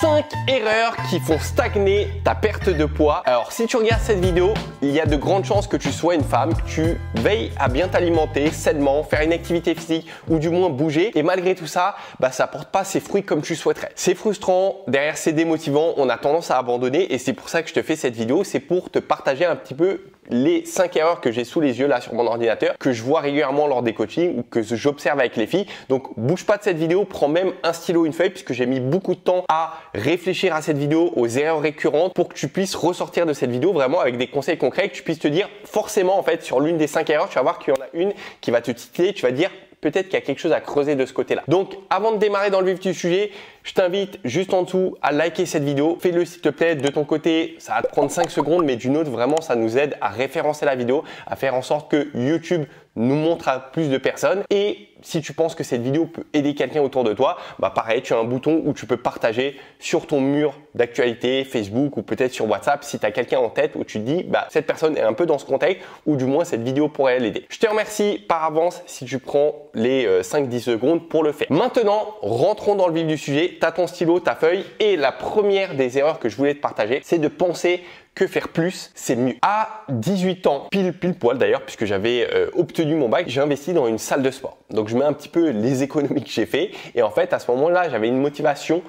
5 erreurs qui font stagner ta perte de poids. Alors si tu regardes cette vidéo, il y a de grandes chances que tu sois une femme, que tu veilles à bien t'alimenter sainement, faire une activité physique ou du moins bouger. Et malgré tout ça, ça porte pas ses fruits comme tu souhaiterais. C'est frustrant, derrière c'est démotivant, on a tendance à abandonner et c'est pour ça que je te fais cette vidéo. C'est pour te partager un petit peu les 5 erreurs que j'ai sous les yeux là sur mon ordinateur, que je vois régulièrement lors des coachings ou que j'observe avec les filles. Donc bouge pas de cette vidéo, prends même un stylo, une feuille, puisque j'ai mis beaucoup de temps à réfléchir à cette vidéo, aux erreurs récurrentes, pour que tu puisses ressortir de cette vidéo vraiment avec des conseils concrets, que tu puisses te dire forcément en fait sur l'une des 5 erreurs, tu vas voir qu'il y en a une qui va te titiller, tu vas dire peut-être qu'il y a quelque chose à creuser de ce côté-là. Donc avant de démarrer dans le vif du sujet, je t'invite juste en dessous à liker cette vidéo. Fais-le s'il te plaît de ton côté, ça va te prendre 5 secondes, mais d'une autre, vraiment, ça nous aide à référencer la vidéo, à faire en sorte que YouTube nous montre à plus de personnes. Et si tu penses que cette vidéo peut aider quelqu'un autour de toi, pareil, tu as un bouton où tu peux partager sur ton mur d'actualité, Facebook ou peut-être sur WhatsApp si tu as quelqu'un en tête où tu te dis cette personne est un peu dans ce contexte ou du moins cette vidéo pourrait l'aider. Je te remercie par avance si tu prends les 5-10 secondes pour le faire. Maintenant, rentrons dans le vif du sujet. Tu as ton stylo, ta feuille et la première des erreurs que je voulais te partager, c'est de penser que faire plus, c'est mieux. À 18 ans, pile poil d'ailleurs, puisque j'avais obtenu mon bac, j'ai investi dans une salle de sport. Donc je mets un petit peu les économies que j'ai fait et en fait à ce moment-là, j'avais une motivation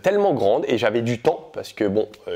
tellement grande et j'avais du temps parce que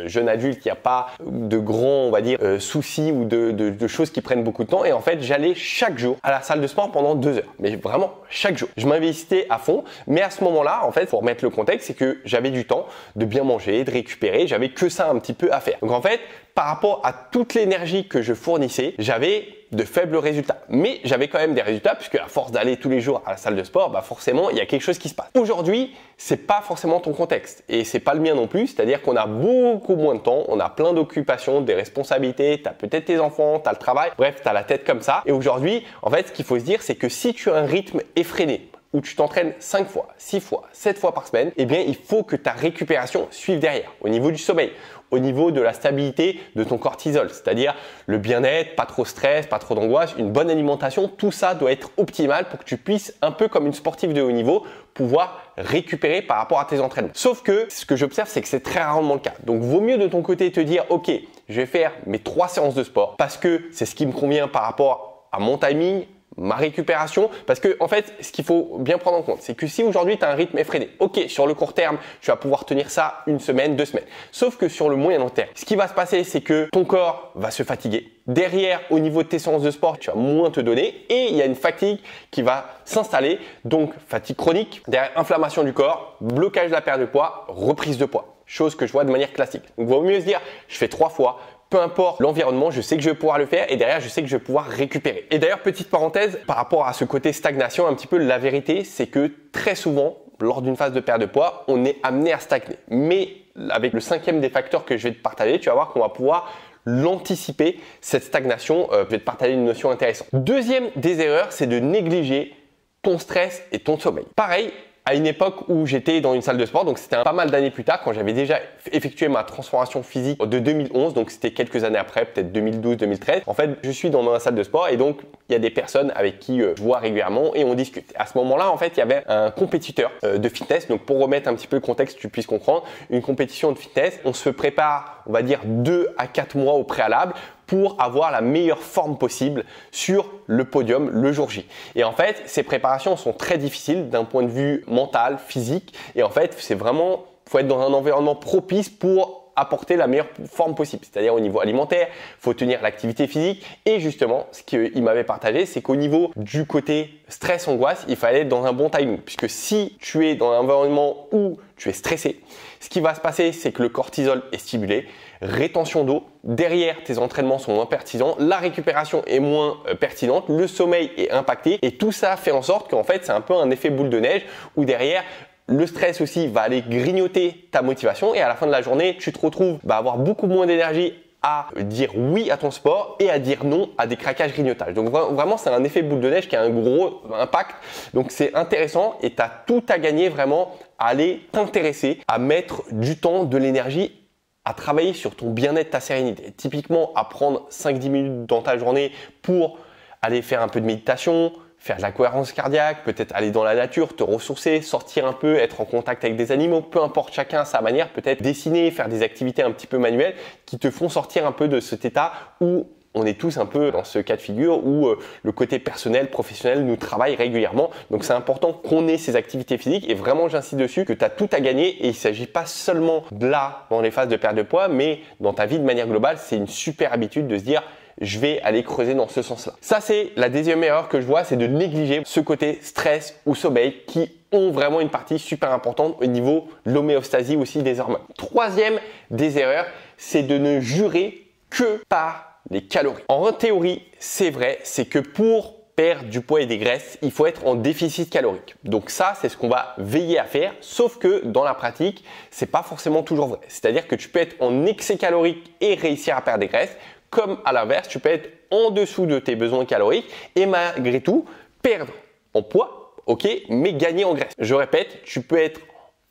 jeune adulte, il n'y a pas de grands, on va dire, soucis ou de choses qui prennent beaucoup de temps et en fait, j'allais chaque jour à la salle de sport pendant 2 heures. Mais vraiment chaque jour. Je m'investissais à fond, mais à ce moment-là, en fait, pour remettre le contexte, c'est que j'avais du temps de bien manger, de récupérer, j'avais que ça un petit peu à faire. Donc en fait, par rapport à toute l'énergie que je fournissais, j'avais de faibles résultats. Mais j'avais quand même des résultats puisque à force d'aller tous les jours à la salle de sport, forcément, il y a quelque chose qui se passe. Aujourd'hui, c'est pas forcément ton contexte et c'est pas le mien non plus. C'est-à-dire qu'on a beaucoup moins de temps, on a plein d'occupations, des responsabilités, tu as peut-être tes enfants, tu as le travail, bref, tu as la tête comme ça. Et aujourd'hui, en fait, ce qu'il faut se dire, c'est que si tu as un rythme effréné, où tu t'entraînes 5 fois, 6 fois, 7 fois par semaine, eh bien, il faut que ta récupération suive derrière, au niveau du sommeil, au niveau de la stabilité de ton cortisol, c'est-à-dire le bien-être, pas trop de stress, pas trop d'angoisse, une bonne alimentation, tout ça doit être optimal pour que tu puisses, un peu comme une sportive de haut niveau, pouvoir récupérer par rapport à tes entraînements. Sauf que ce que j'observe, c'est que c'est très rarement le cas. Donc, vaut mieux de ton côté te dire, ok, je vais faire mes 3 séances de sport parce que c'est ce qui me convient par rapport à mon timing, ma récupération, parce que en fait, ce qu'il faut bien prendre en compte, c'est que si aujourd'hui tu as un rythme effréné, ok, sur le court terme, tu vas pouvoir tenir ça 1 semaine, 2 semaines. Sauf que sur le moyen long terme, ce qui va se passer, c'est que ton corps va se fatiguer. Derrière, au niveau de tes séances de sport, tu vas moins te donner et il y a une fatigue qui va s'installer. Donc, fatigue chronique, derrière inflammation du corps, blocage de la perte de poids, reprise de poids. Chose que je vois de manière classique. Donc, il vaut mieux se dire, je fais 3 fois. Peu importe l'environnement, je sais que je vais pouvoir le faire et derrière, je sais que je vais pouvoir récupérer. Et d'ailleurs, petite parenthèse, par rapport à ce côté stagnation, un petit peu la vérité, c'est que très souvent, lors d'une phase de perte de poids, on est amené à stagner. Mais avec le 5e des facteurs que je vais te partager, tu vas voir qu'on va pouvoir l'anticiper, cette stagnation. Je vais te partager une notion intéressante. 2e des erreurs, c'est de négliger ton stress et ton sommeil. Pareil, à une époque où j'étais dans une salle de sport, donc c'était pas mal d'années plus tard, quand j'avais déjà effectué ma transformation physique de 2011, donc c'était quelques années après, peut-être 2012-2013. En fait, je suis dans ma salle de sport et donc il y a des personnes avec qui je vois régulièrement et on discute. À ce moment-là, en fait, il y avait un compétiteur de fitness. Donc pour remettre un petit peu le contexte, que tu puisses comprendre, une compétition de fitness, on se prépare, on va dire 2 à 4 mois au préalable pour avoir la meilleure forme possible sur le podium le jour J. Et en fait, ces préparations sont très difficiles d'un point de vue mental, physique. Et en fait, c'est vraiment, faut être dans un environnement propice pour apporter la meilleure forme possible. C'est-à-dire au niveau alimentaire, faut tenir l'activité physique. Et justement, ce qu'il m'avait partagé, c'est qu'au niveau du côté stress, angoisse, il fallait être dans un bon timing. Puisque si tu es dans un environnement où tu es stressé, ce qui va se passer, c'est que le cortisol est stimulé, rétention d'eau, derrière tes entraînements sont moins pertinents, la récupération est moins pertinente, le sommeil est impacté et tout ça fait en sorte qu'en fait c'est un peu un effet boule de neige où derrière le stress aussi va aller grignoter ta motivation et à la fin de la journée tu te retrouves à avoir beaucoup moins d'énergie à dire oui à ton sport et à dire non à des craquages grignotages. Donc vraiment c'est un effet boule de neige qui a un gros impact. Donc c'est intéressant et tu as tout à gagner vraiment à aller t'intéresser, à mettre du temps, de l'énergie à travailler sur ton bien-être, ta sérénité. Typiquement, à prendre 5-10 minutes dans ta journée pour aller faire un peu de méditation, faire de la cohérence cardiaque, peut-être aller dans la nature, te ressourcer, sortir un peu, être en contact avec des animaux, peu importe chacun à sa manière, peut-être dessiner, faire des activités un petit peu manuelles qui te font sortir un peu de cet état où on est tous un peu dans ce cas de figure où le côté personnel, professionnel nous travaille régulièrement. Donc c'est important qu'on ait ces activités physiques et vraiment j'insiste dessus que tu as tout à gagner et il ne s'agit pas seulement de là dans les phases de perte de poids, mais dans ta vie de manière globale, c'est une super habitude de se dire je vais aller creuser dans ce sens-là. Ça, c'est la deuxième erreur que je vois, c'est de négliger ce côté stress ou sommeil qui ont vraiment une partie super importante au niveau de l'homéostasie aussi des hormones. Troisième des erreurs, c'est de ne jurer que par les calories. En théorie, c'est vrai, c'est que pour perdre du poids et des graisses, il faut être en déficit calorique. Donc ça, c'est ce qu'on va veiller à faire, sauf que dans la pratique, c'est pas forcément toujours vrai. C'est-à-dire que tu peux être en excès calorique et réussir à perdre des graisses, comme à l'inverse, tu peux être en dessous de tes besoins caloriques et malgré tout perdre en poids, ok, mais gagner en graisse. Je répète, tu peux être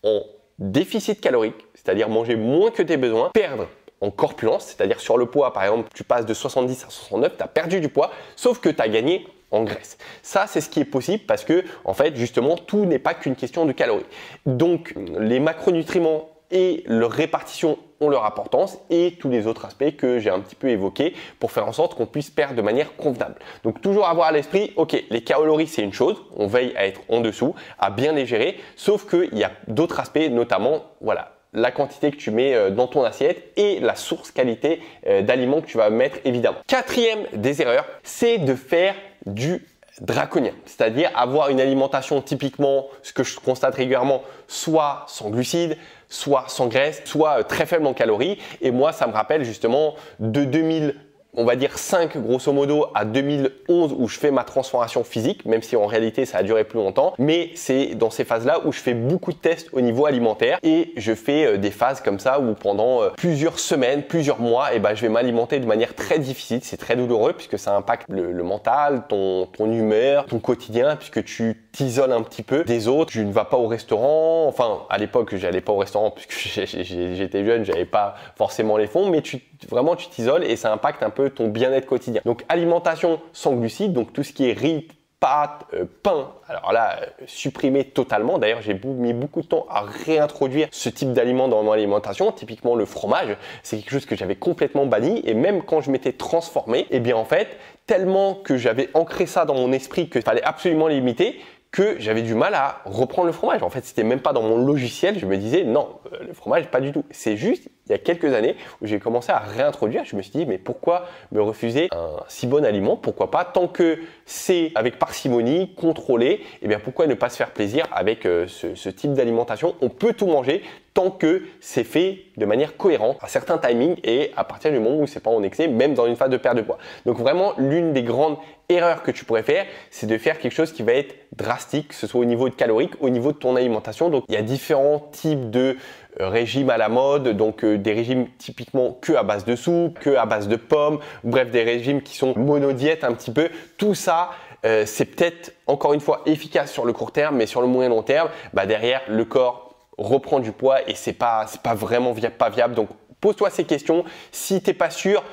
en déficit calorique, c'est-à-dire manger moins que tes besoins, perdre en corpulence, c'est-à-dire sur le poids, par exemple, tu passes de 70 à 69, tu as perdu du poids, sauf que tu as gagné en graisse. Ça, c'est ce qui est possible parce que, en fait, justement, tout n'est pas qu'une question de calories. Donc, les macronutriments et leur répartition ont leur importance et tous les autres aspects que j'ai un petit peu évoqués pour faire en sorte qu'on puisse perdre de manière convenable. Donc toujours avoir à l'esprit, ok, les calories c'est une chose, on veille à être en dessous, à bien les gérer, sauf qu'il y a d'autres aspects, notamment, voilà, la quantité que tu mets dans ton assiette et la source qualité d'aliments que tu vas mettre évidemment. Quatrième des erreurs, c'est de faire du draconien, c'est-à-dire avoir une alimentation typiquement, ce que je constate régulièrement, soit sans glucides, soit sans graisse, soit très faible en calories. Et moi, ça me rappelle justement de 2000, on va dire 5 grosso modo à 2011 où je fais ma transformation physique, même si en réalité ça a duré plus longtemps. Mais c'est dans ces phases-là où je fais beaucoup de tests au niveau alimentaire et je fais des phases comme ça où pendant plusieurs semaines, plusieurs mois, et ben, je vais m'alimenter de manière très difficile. C'est très douloureux puisque ça impacte le mental, ton humeur, ton quotidien puisque tu t'isoles un petit peu des autres. Tu ne vas pas au restaurant. Enfin, à l'époque, j'allais pas au restaurant puisque j'étais jeune, j'avais pas forcément les fonds, mais vraiment tu t'isoles et ça impacte un peu ton bien-être quotidien. Donc alimentation sans glucides, donc tout ce qui est riz, pâtes, pain, alors là, supprimer totalement. D'ailleurs, j'ai mis beaucoup de temps à réintroduire ce type d'aliment dans mon alimentation. Typiquement, le fromage, c'est quelque chose que j'avais complètement banni. Et même quand je m'étais transformé, eh bien en fait, tellement que j'avais ancré ça dans mon esprit qu'il fallait absolument limiter, que j'avais du mal à reprendre le fromage. En fait, c'était même pas dans mon logiciel. Je me disais, non, le fromage, pas du tout. C'est juste, il y a quelques années où j'ai commencé à réintroduire. Je me suis dit, mais pourquoi me refuser un si bon aliment? Pourquoi pas? Tant que c'est avec parcimonie, contrôlé, eh bien, pourquoi ne pas se faire plaisir avec ce type d'alimentation? On peut tout manger tant que c'est fait de manière cohérente à certains timings et à partir du moment où c'est pas en excès, même dans une phase de perte de poids. Donc vraiment, l'une des grandes erreurs que tu pourrais faire, c'est de faire quelque chose qui va être drastique, que ce soit au niveau de calorique, au niveau de ton alimentation. Donc il y a différents types de régimes à la mode, donc des régimes typiquement que à base de soupe, que à base de pommes, bref des régimes qui sont monodiètes un petit peu. Tout ça, c'est peut-être encore une fois efficace sur le court terme, mais sur le moyen long terme, bah derrière le corps reprend du poids et c'est pas vraiment pas viable. Donc pose-toi ces questions. Si t'es pas sûr,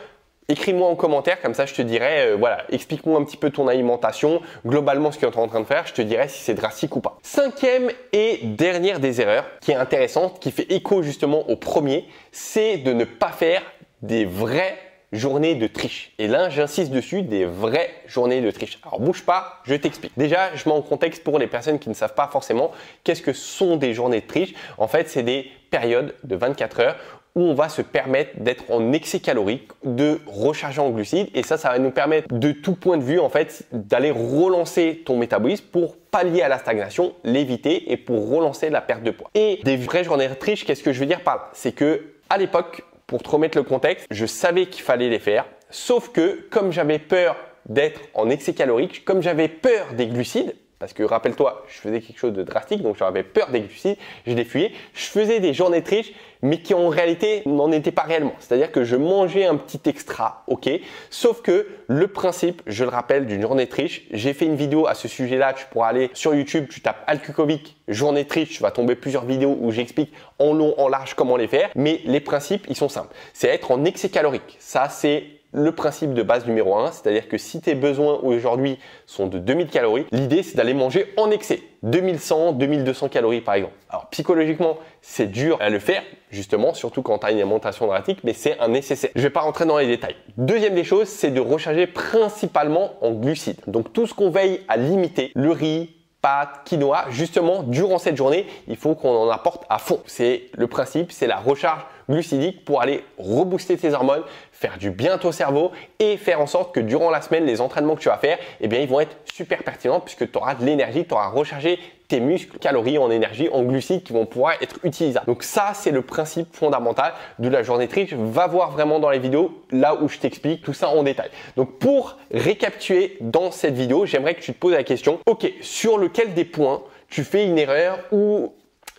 écris-moi en commentaire, comme ça je te dirai, voilà, explique-moi un petit peu ton alimentation, globalement ce que tu es en train de faire, je te dirai si c'est drastique ou pas. Cinquième et dernière des erreurs qui est intéressante, qui fait écho justement au premier, c'est de ne pas faire des vraies journées de triche. Et là, j'insiste dessus, des vraies journées de triche. Alors bouge pas, je t'explique. Déjà, je mets en contexte pour les personnes qui ne savent pas forcément qu'est-ce que sont des journées de triche. En fait, c'est des périodes de 24 heures où on va se permettre d'être en excès calorique, de recharger en glucides et ça va nous permettre de tout point de vue en fait d'aller relancer ton métabolisme pour pallier à la stagnation, l'éviter et pour relancer la perte de poids. Et des vraies journées de triche, qu'est-ce que je veux dire par là? C'est que à l'époque, pour te remettre le contexte, je savais qu'il fallait les faire, sauf que comme j'avais peur d'être en excès calorique, comme j'avais peur des glucides, parce que rappelle-toi, je faisais quelque chose de drastique, donc j'avais peur des glucides, je les fuyais. Je faisais des journées de triche, mais qui en réalité n'en étaient pas réellement. C'est-à-dire que je mangeais un petit extra, ok. Sauf que le principe, je le rappelle, d'une journée de triche, j'ai fait une vidéo à ce sujet-là. Tu pourras aller sur YouTube, tu tapes Alkukovic, journée de triche, tu vas tomber plusieurs vidéos où j'explique en long, en large comment les faire. Mais les principes, ils sont simples. C'est être en excès calorique. Ça, c'est le principe de base numéro 1, c'est-à-dire que si tes besoins aujourd'hui sont de 2000 calories, l'idée c'est d'aller manger en excès, 2100, 2200 calories par exemple. Alors psychologiquement, c'est dur à le faire, justement, surtout quand tu as une alimentation drastique, mais c'est un nécessaire. Je ne vais pas rentrer dans les détails. Deuxième des choses, c'est de recharger principalement en glucides. Donc tout ce qu'on veille à limiter, le riz, pâtes, quinoa, justement, durant cette journée, il faut qu'on en apporte à fond. C'est le principe, c'est la recharge glucidique pour aller rebooster tes hormones, faire du bien à ton cerveau et faire en sorte que durant la semaine, les entraînements que tu vas faire, eh bien, ils vont être super pertinents puisque tu auras de l'énergie, tu auras rechargé tes muscles, calories en énergie, en glucides qui vont pouvoir être utilisables. Donc ça, c'est le principe fondamental de la journée triche. Va voir vraiment dans les vidéos là où je t'explique tout ça en détail. Donc pour récapituler dans cette vidéo, j'aimerais que tu te poses la question, ok, sur lequel des points tu fais une erreur ou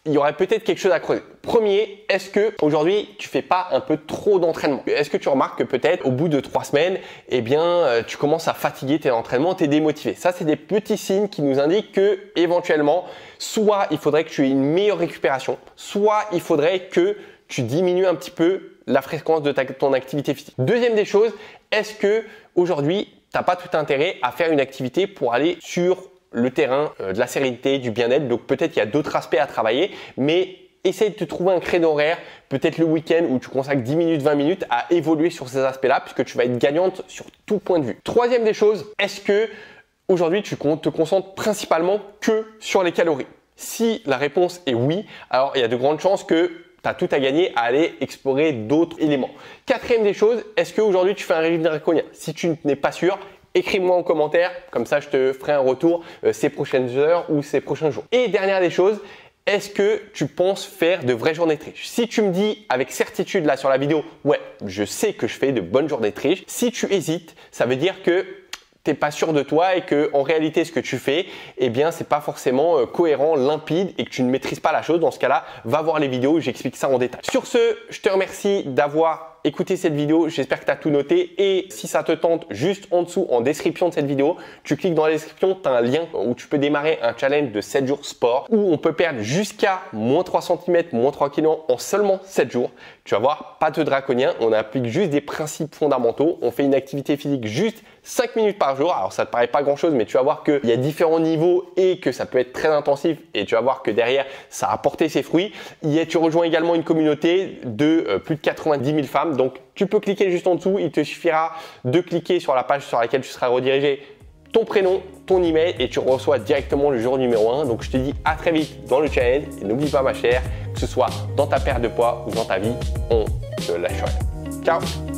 il y aurait peut-être quelque chose à creuser. Premier, est-ce que aujourd'hui tu fais pas un peu trop d'entraînement? Est-ce que tu remarques que peut-être au bout de 3 semaines, eh bien, tu commences à fatiguer tes entraînements, tu es démotivé? Ça, c'est des petits signes qui nous indiquent que éventuellement, soit il faudrait que tu aies une meilleure récupération, soit il faudrait que tu diminues un petit peu la fréquence de ton activité physique. Deuxième des choses, est-ce que aujourd'hui, tu n'as pas tout intérêt à faire une activité pour aller sur le terrain de la sérénité, du bien-être? Donc peut-être qu'il y a d'autres aspects à travailler, mais essaye de te trouver un créneau horaire, peut-être le week-end où tu consacres 10 minutes, 20 minutes à évoluer sur ces aspects-là puisque tu vas être gagnante sur tout point de vue. Troisième des choses, est-ce que aujourd'hui tu te concentres principalement que sur les calories? Si la réponse est oui, alors il y a de grandes chances que tu as tout à gagner à aller explorer d'autres éléments. Quatrième des choses, est-ce qu'aujourd'hui tu fais un régime draconien? Si tu n'es pas sûr, écris-moi en commentaire, comme ça je te ferai un retour ces prochaines heures ou ces prochains jours. Et dernière des choses, est-ce que tu penses faire de vraies journées triches? Si tu me dis avec certitude là sur la vidéo, ouais, je sais que je fais de bonnes journées triches. Si tu hésites, ça veut dire que t'es pas sûr de toi et que en réalité ce que tu fais, eh bien c'est pas forcément cohérent, limpide et que tu ne maîtrises pas la chose. Dans ce cas-là, va voir les vidéos où j'explique ça en détail. Sur ce, je te remercie d'avoir écouté cette vidéo. J'espère que tu as tout noté et si ça te tente, juste en dessous en description de cette vidéo, tu cliques dans la description, tu as un lien où tu peux démarrer un challenge de 7 jours sport où on peut perdre jusqu'à moins 3 cm, moins 3 kg en seulement 7 jours. Tu vas voir, pas de draconien, on applique juste des principes fondamentaux. On fait une activité physique juste 5 minutes par jour. Alors ça te paraît pas grand chose, mais tu vas voir qu'il y a différents niveaux et que ça peut être très intensif et tu vas voir que derrière ça a porté ses fruits. Tu rejoins également une communauté de plus de 90 000 femmes. Donc tu peux cliquer juste en dessous, il te suffira de cliquer sur la page sur laquelle tu seras redirigé, ton prénom, ton email et tu reçois directement le jour numéro 1. Donc je te dis à très vite dans le challenge et n'oublie pas ma chère, que ce soit dans ta perte de poids ou dans ta vie, on te lâche rien. Ciao!